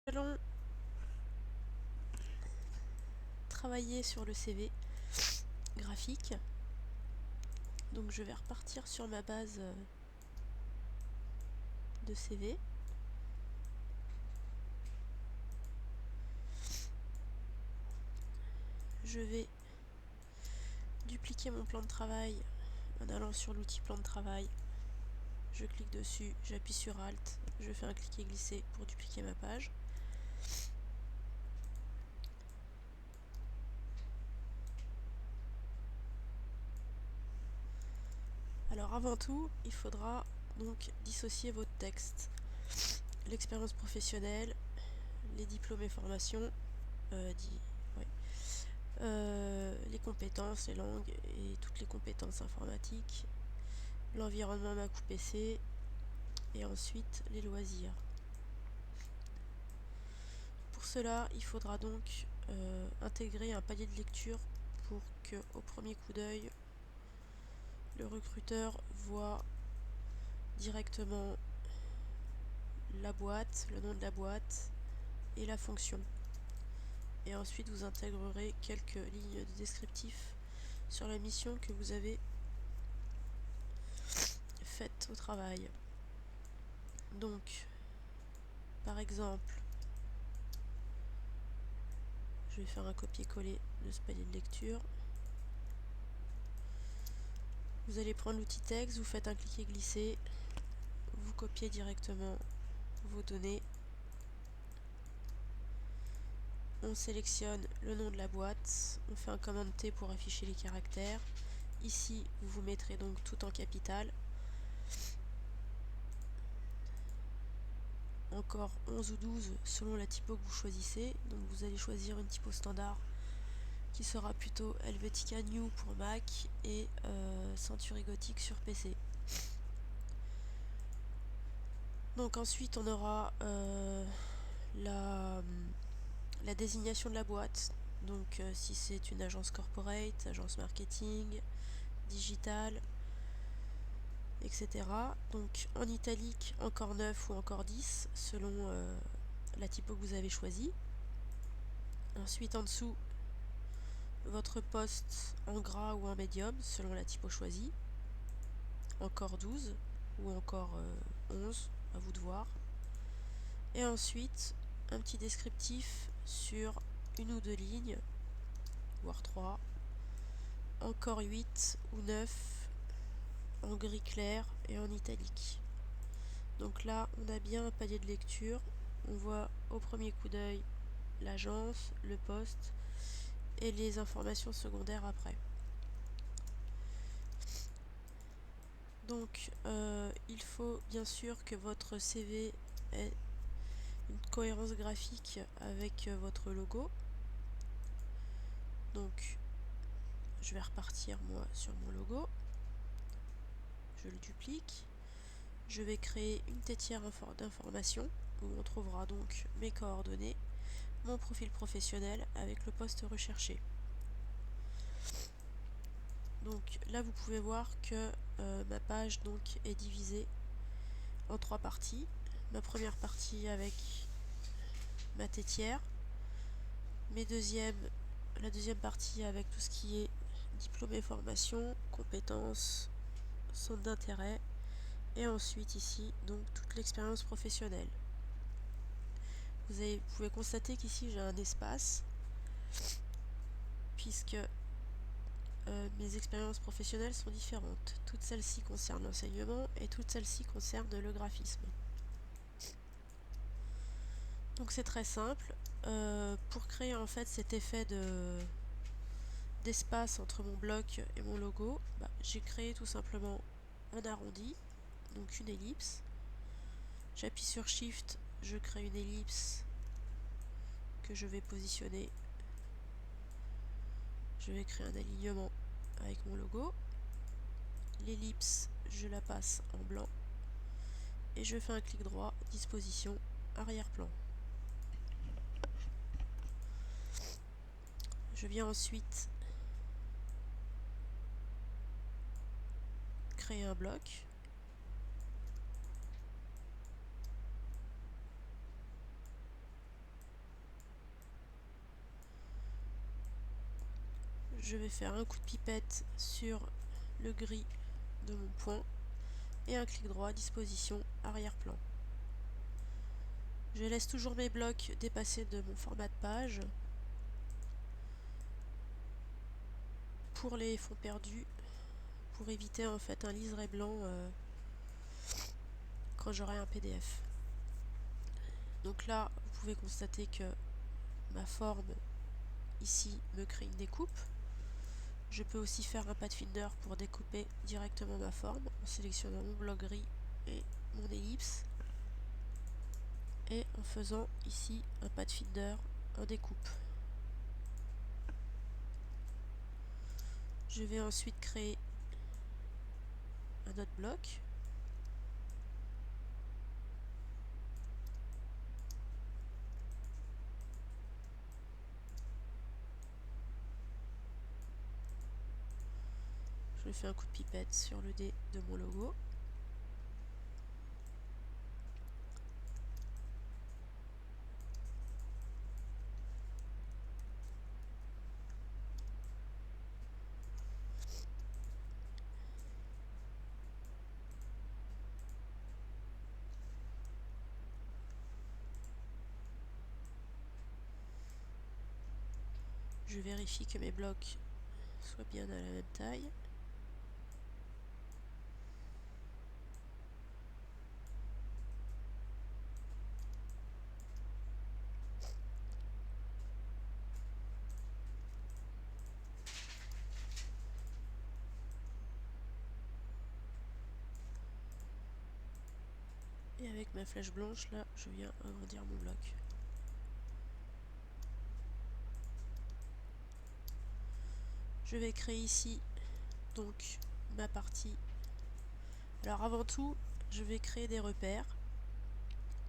Allons travailler sur le CV graphique. Donc je vais repartir sur ma base de CV. Je vais dupliquer mon plan de travail en allant sur l'outil plan de travail. Je clique dessus, j'appuie sur Alt, je fais un cliquer glisser pour dupliquer ma page. Alors avant tout, il faudra donc dissocier votre texte. L'expérience professionnelle, les diplômes et formations, les compétences, les langues et toutes les compétences informatiques, l'environnement Mac ou PC et ensuite les loisirs. Pour cela, il faudra donc intégrer un palier de lecture pour que, au premier coup d'œil, le recruteur voit directement la boîte, le nom de la boîte et la fonction. Et ensuite, vous intégrerez quelques lignes de descriptif sur la mission que vous avez faite au travail. Donc, par exemple, je vais faire un copier-coller de ce palier de lecture. Vous allez prendre l'outil texte, vous faites un cliquer-glisser, vous copiez directement vos données. On sélectionne le nom de la boîte, on fait un commande T pour afficher les caractères. Ici, vous mettrez donc tout en capital. Encore 11 ou 12 selon la typo que vous choisissez. Donc vous allez choisir une typo standard qui sera plutôt Helvetica New pour Mac et Century Gothic sur PC. Donc ensuite on aura la désignation de la boîte. Donc si c'est une agence corporate, agence marketing, digital, etc. Donc en italique, encore 9 ou encore 10 selon la typo que vous avez choisie. Ensuite en dessous, votre poste en gras ou en médium selon la typo choisie. Encore 12 ou encore 11, à vous de voir. Et ensuite, un petit descriptif sur une ou deux lignes, voire 3. Encore 8 ou 9 en gris clair et en italique. Donc là, on a bien un palier de lecture. On voit au premier coup d'œil l'agence, le poste et les informations secondaires après. Donc, il faut bien sûr que votre CV ait une cohérence graphique avec votre logo. Donc, je vais repartir moi sur mon logo. Je le duplique. Je vais créer une têtière d'information où on trouvera donc mes coordonnées, mon profil professionnel avec le poste recherché. Donc là vous pouvez voir que ma page donc est divisée en 3 parties. Ma première partie avec ma têtière, la deuxième partie avec tout ce qui est diplôme et formation, compétences, centre d'intérêt et ensuite ici donc toute l'expérience professionnelle. Vous pouvez constater qu'ici j'ai un espace puisque mes expériences professionnelles sont différentes. Toutes celles-ci concernent l'enseignement et toutes celles-ci concernent le graphisme. Donc c'est très simple. Pour créer en fait cet effet d'espace entre mon bloc et mon logo, j'ai créé tout simplement un arrondi, donc une ellipse. J'appuie sur Shift, je crée une ellipse que je vais positionner. Je vais créer un alignement avec mon logo. L'ellipse, je la passe en blanc. Et je fais un clic droit, disposition, arrière-plan. Je viens ensuite créer un bloc. je vais faire un coup de pipette sur le gris de mon point et un clic droit, disposition, arrière-plan. Je laisse toujours mes blocs dépasser de mon format de page pour les fonds perdus, pour éviter en fait un liseré blanc quand j'aurai un PDF. Donc là, vous pouvez constater que ma forme ici me crée une découpe. Je peux aussi faire un pathfinder pour découper directement ma forme en sélectionnant mon bloc gris et mon ellipse et en faisant ici un pathfinder en découpe. Je vais ensuite créer un autre bloc. Je fais un coup de pipette sur le dé de mon logo. Je vérifie que mes blocs soient bien à la même taille. Et avec ma flèche blanche, là, je viens agrandir mon bloc. Je vais créer ici donc ma partie. Alors avant tout, je vais créer des repères.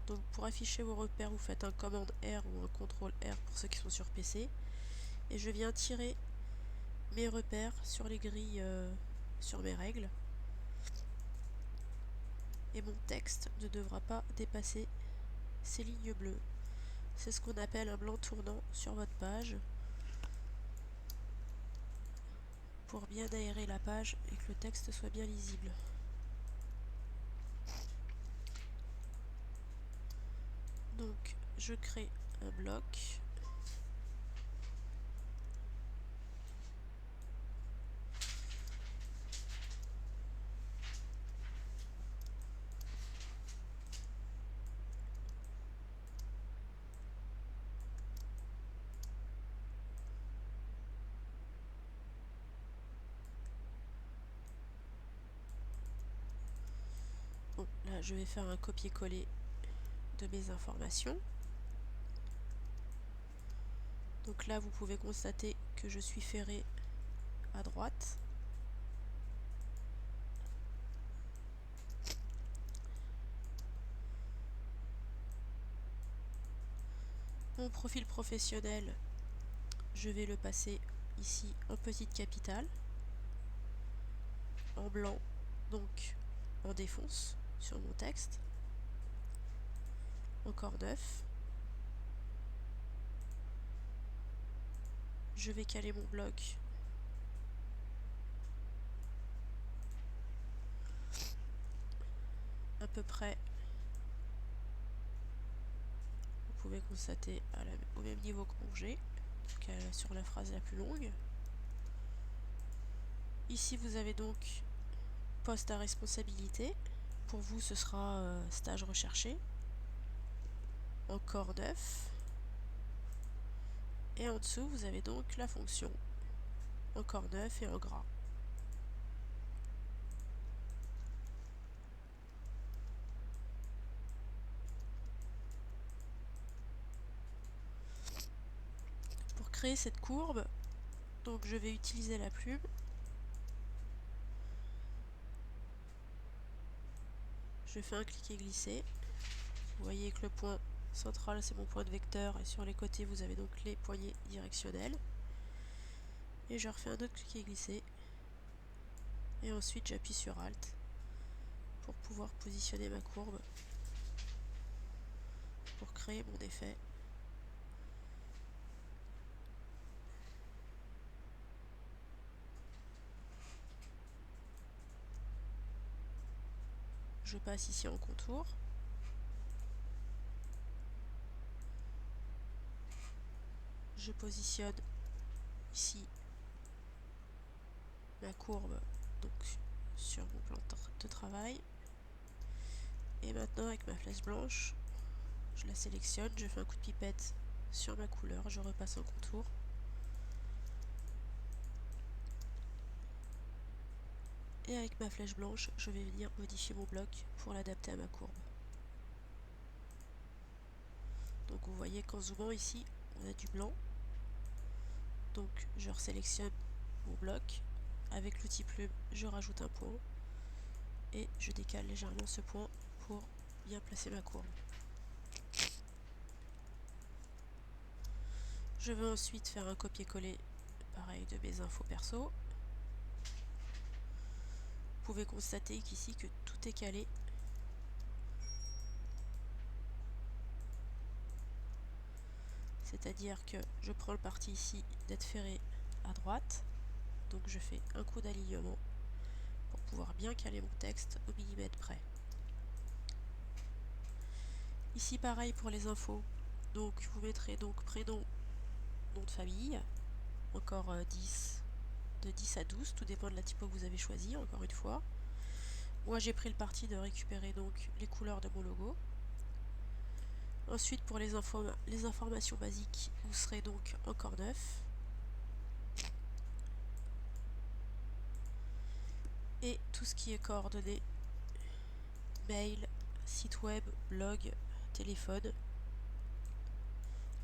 Donc pour afficher vos repères, vous faites un commande R ou un contrôle R pour ceux qui sont sur PC. Et je viens tirer mes repères sur les grilles, sur mes règles. Et mon texte ne devra pas dépasser ces lignes bleues. C'est ce qu'on appelle un blanc tournant sur votre page pour bien aérer la page et que le texte soit bien lisible. Donc je crée un bloc. Bon, là je vais faire un copier-coller de mes informations. Donc là vous pouvez constater que je suis ferré à droite. Mon profil professionnel, je vais le passer ici en petite capitale, en blanc, donc en défonce sur mon texte, encore 9. Je vais caler mon bloc à peu près, vous pouvez constater au même niveau que mon G, sur la phrase la plus longue. Ici vous avez donc poste à responsabilité, pour vous ce sera stage recherché, encore 9. Et en dessous vous avez donc la fonction, encore 9 et en gras. Pour créer cette courbe, donc je vais utiliser la plume. Je fais un cliquer glisser. Vous voyez que le point central c'est mon point de vecteur et sur les côtés vous avez donc les poignées directionnelles. Et je refais un autre cliquer glisser. Et ensuite j'appuie sur Alt pour pouvoir positionner ma courbe pour créer mon effet. je passe ici en contour. Je positionne ici ma courbe donc sur mon plan de travail. Et maintenant avec ma flèche blanche, je la sélectionne, je fais un coup de pipette sur ma couleur, je repasse en contour. Et avec ma flèche blanche, je vais venir modifier mon bloc pour l'adapter à ma courbe. Donc vous voyez qu'en zoomant ici, on a du blanc. Donc je resélectionne mon bloc. Avec l'outil plume, je rajoute un point. Et je décale légèrement ce point pour bien placer ma courbe. Je vais ensuite faire un copier-coller, pareil, de mes infos perso. Vous pouvez constater qu'ici que tout est calé. C'est-à-dire que je prends le parti ici d'être ferré à droite. Donc je fais un coup d'alignement pour pouvoir bien caler mon texte au millimètre près. Ici pareil pour les infos. Donc vous mettrez donc prénom, nom de famille, encore 10, de 10 à 12, tout dépend de la typo que vous avez choisi, encore une fois. Moi j'ai pris le parti de récupérer donc les couleurs de mon logo. Ensuite pour les informations basiques, vous serez donc encore 9. Et tout ce qui est coordonnées, mail, site web, blog, téléphone,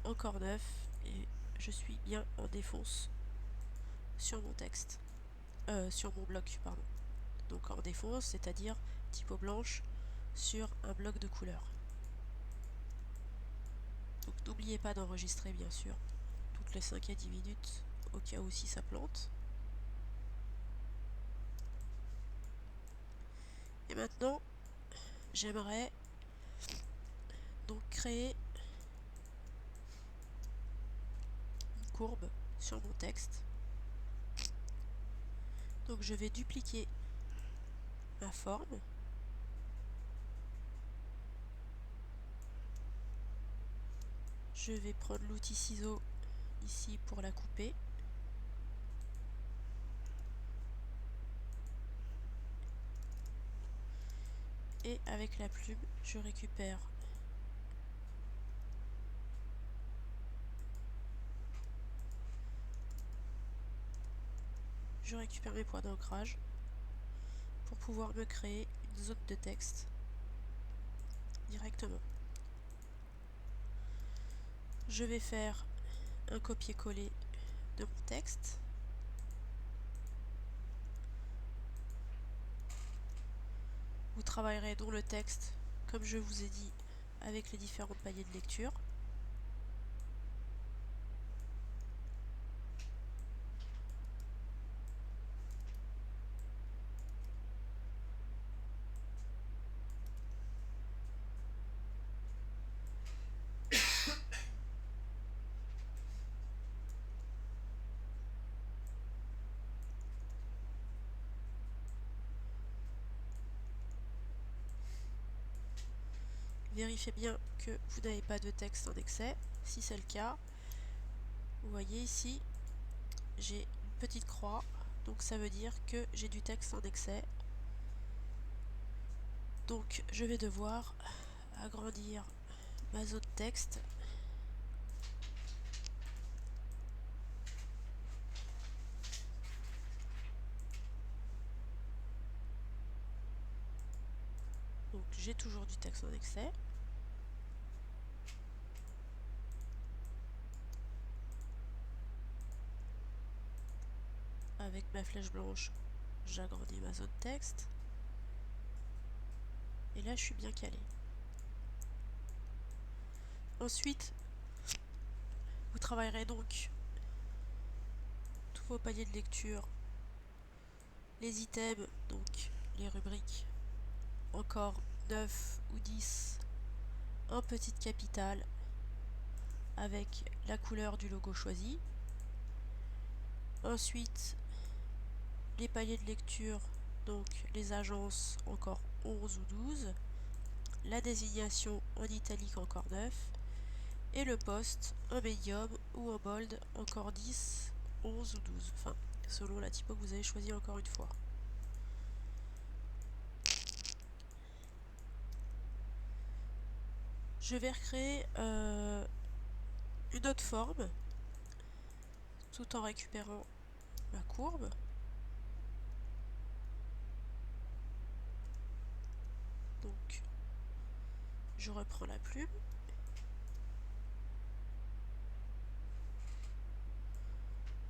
encore 9. Et je suis bien en défonce sur mon texte. Sur mon bloc, pardon. Donc en défonce, c'est-à-dire typo blanche sur un bloc de couleurs. Donc n'oubliez pas d'enregistrer bien sûr toutes les 5 à 10 minutes au cas où si ça plante. Et maintenant, j'aimerais donc créer une courbe sur mon texte. Donc je vais dupliquer ma forme. Je vais prendre l'outil ciseau ici pour la couper. Et avec la plume, je récupère mes points d'ancrage pour pouvoir me créer une zone de texte directement. Je vais faire un copier-coller de mon texte. Vous travaillerez donc le texte, comme je vous ai dit, avec les différents paliers de lecture. Vérifiez bien que vous n'avez pas de texte en excès. Si c'est le cas, vous voyez ici, j'ai une petite croix, donc ça veut dire que j'ai du texte en excès. Donc je vais devoir agrandir ma zone texte. Donc j'ai toujours du texte en excès. Avec ma flèche blanche, j'agrandis ma zone texte. Et là, je suis bien calé. Ensuite, vous travaillerez donc tous vos paliers de lecture, les items, donc les rubriques, encore 9 ou 10 en petite capitale avec la couleur du logo choisi. Ensuite, les paliers de lecture, donc les agences, encore 11 ou 12, la désignation en italique encore 9, et le poste en médium ou en bold encore 10, 11 ou 12, enfin selon la typo que vous avez choisi encore une fois. Je vais recréer une autre forme tout en récupérant ma courbe. Donc je reprends la plume.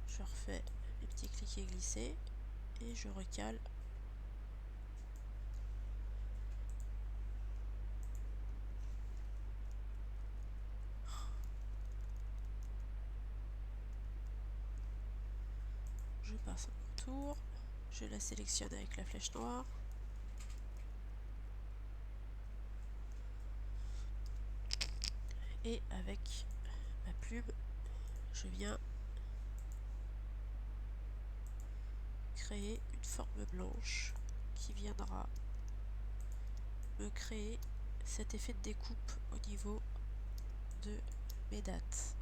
Je refais mes petits cliquets glissés et je recale je passe un contour, je la sélectionne avec la flèche noire. Et avec ma plume, je viens créer une forme blanche qui viendra me créer cet effet de découpe au niveau de mes dates.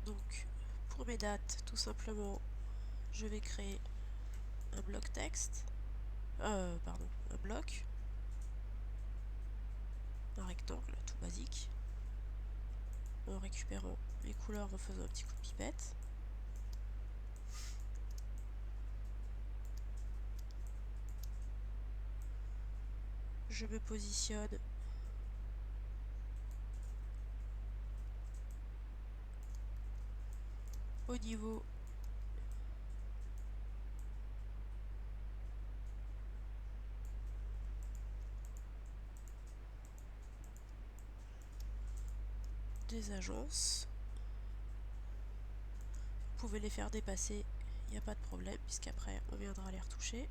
Donc pour mes dates, tout simplement, je vais créer un bloc texte, un bloc, un rectangle tout basique, en récupérant les couleurs en faisant un petit coup de pipette. Je me positionne au niveau des agences. Vous pouvez les faire dépasser, il n'y a pas de problème, puisqu'après on viendra les retoucher.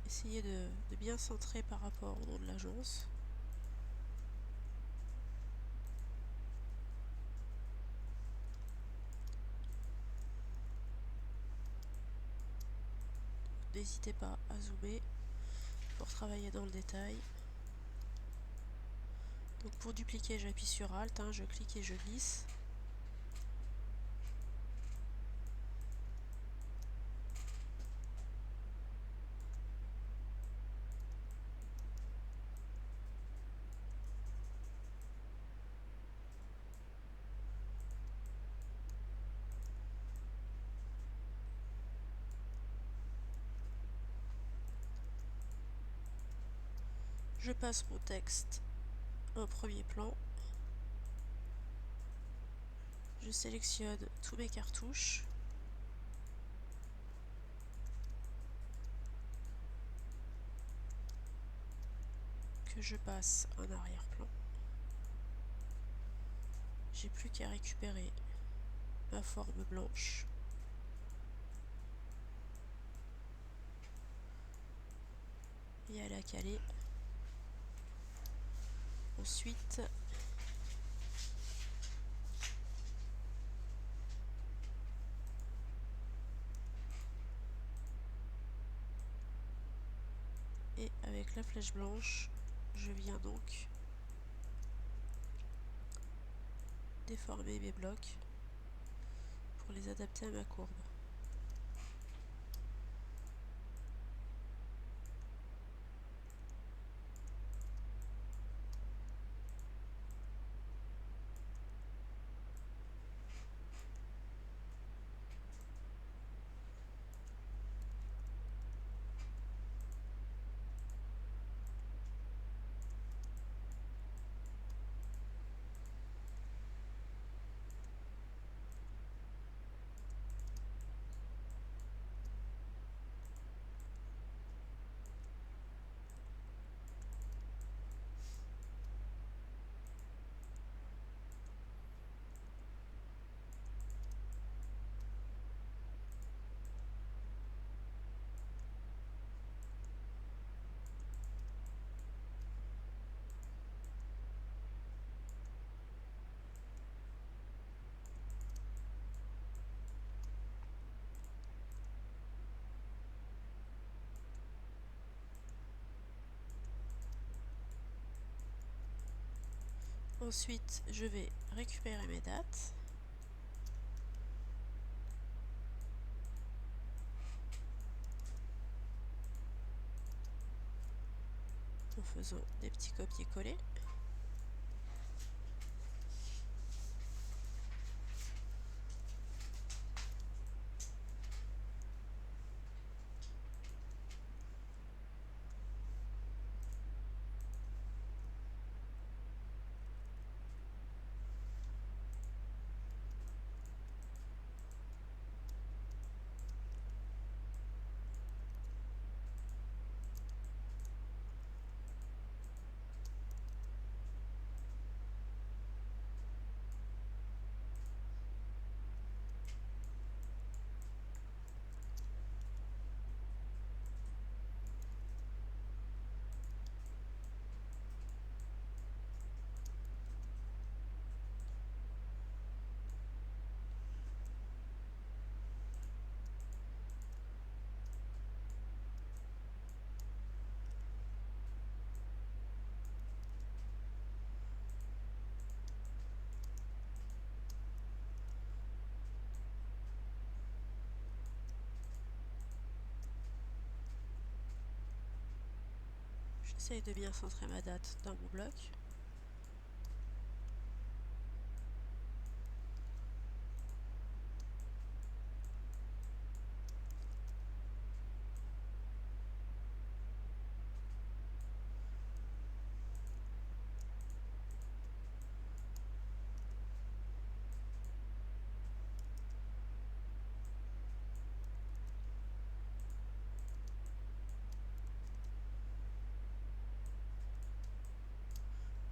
Essayez de bien centrer par rapport au nom de l'agence. N'hésitez pas à zoomer pour travailler dans le détail. Donc pour dupliquer, j'appuie sur Alt, je clique et je glisse. Je passe mon texte en premier plan. Je sélectionne tous mes cartouches. Que je passe en arrière-plan. J'ai plus qu'à récupérer ma forme blanche. Et à la caler. Ensuite, et avec la flèche blanche, je viens donc déformer mes blocs pour les adapter à ma courbe. Ensuite, je vais récupérer mes dates. En faisant des petits copier-coller. J'essaye de bien centrer ma date dans mon bloc.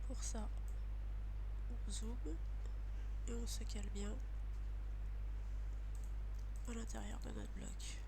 Pour ça, on zoome et on se cale bien à l'intérieur de notre bloc.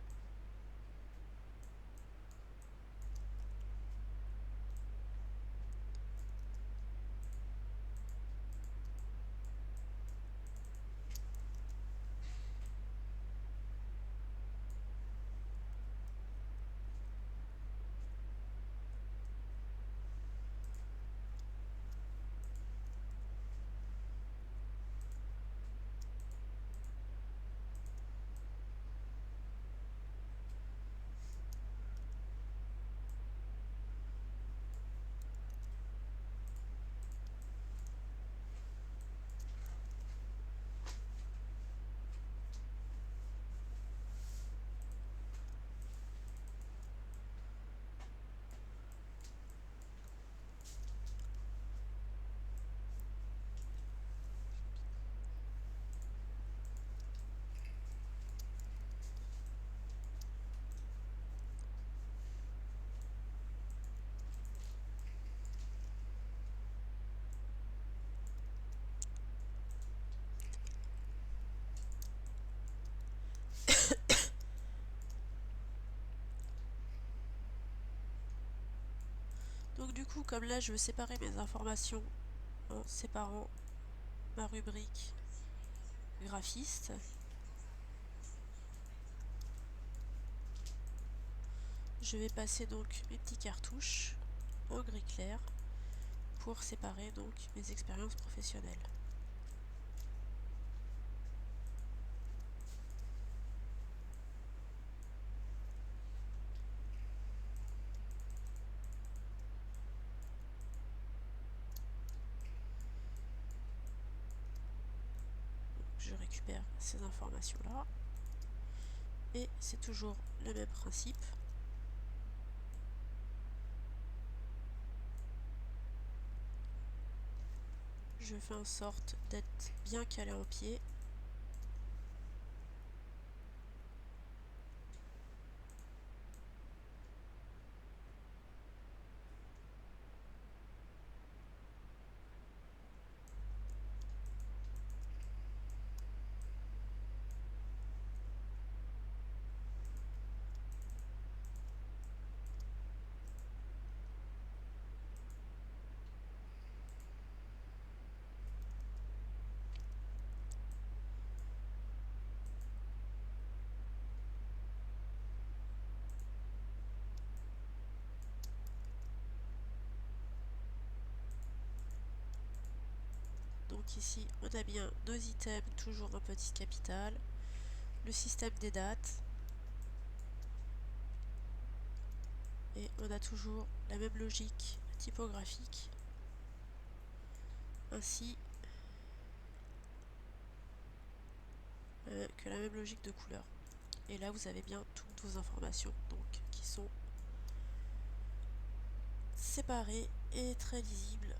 Donc du coup, comme là je veux séparer mes informations en séparant ma rubrique graphiste, je vais passer donc mes petits cartouches en gris clair pour séparer donc mes expériences professionnelles. Je récupère ces informations là et c'est toujours le même principe. Je fais en sorte d'être bien calé en pied. Donc ici, on a bien nos items, toujours en petit capital, le système des dates, et on a toujours la même logique typographique, ainsi que la même logique de couleur. Et là, vous avez bien toutes vos informations, donc qui sont séparées et très lisibles.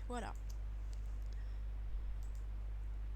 Voilà.